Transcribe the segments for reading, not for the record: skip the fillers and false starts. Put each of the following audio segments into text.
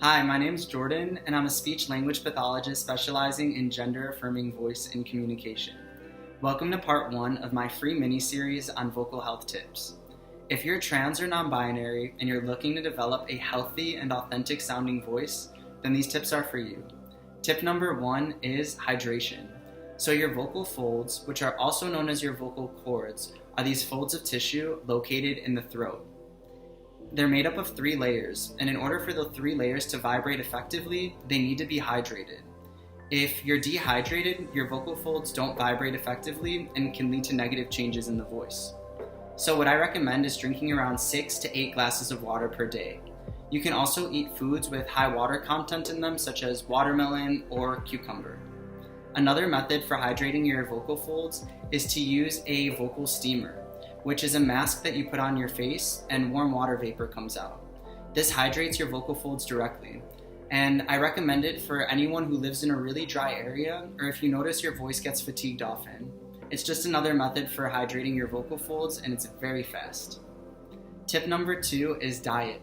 Hi, my name is Jordan, and I'm a speech language pathologist specializing in gender-affirming voice and communication. Welcome to part 1 of my free mini-series on vocal health tips. If you're trans or non-binary and you're looking to develop a healthy and authentic sounding voice, then these tips are for you. Tip number 1 is hydration. So your vocal folds, which are also known as your vocal cords, are these folds of tissue located in the throat. They're made up of 3 layers, and in order for the 3 layers to vibrate effectively, they need to be hydrated. If you're dehydrated, your vocal folds don't vibrate effectively and can lead to negative changes in the voice. So what I recommend is drinking around 6 to 8 glasses of water per day. You can also eat foods with high water content in them, such as watermelon or cucumber. Another method for hydrating your vocal folds is to use a vocal steamer, which is a mask that you put on your face and warm water vapor comes out. This hydrates your vocal folds directly, and I recommend it for anyone who lives in a really dry area or if you notice your voice gets fatigued often. It's just another method for hydrating your vocal folds, and it's very fast. Tip number 2 is diet.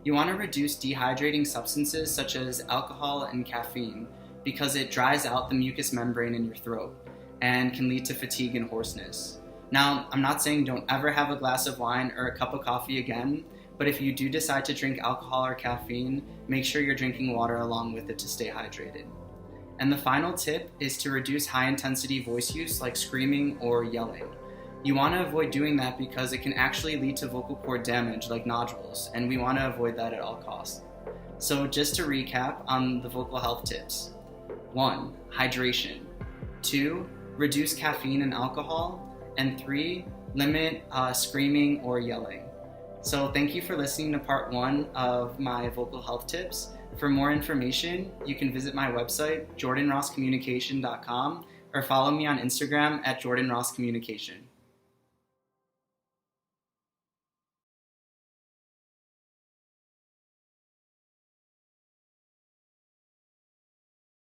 You want to reduce dehydrating substances such as alcohol and caffeine because it dries out the mucous membrane in your throat and can lead to fatigue and hoarseness. Now, I'm not saying don't ever have a glass of wine or a cup of coffee again, but if you do decide to drink alcohol or caffeine, make sure you're drinking water along with it to stay hydrated. And the final tip is to reduce high-intensity voice use like screaming or yelling. You want to avoid doing that because it can actually lead to vocal cord damage like nodules, and we want to avoid that at all costs. So just to recap on the vocal health tips. 1. Hydration. 2. Reduce caffeine and alcohol. And 3, limit screaming or yelling. So thank you for listening to part 1 of my vocal health tips. For more information, you can visit my website, jordanrosscommunication.com, or follow me on Instagram at jordanrosscommunication.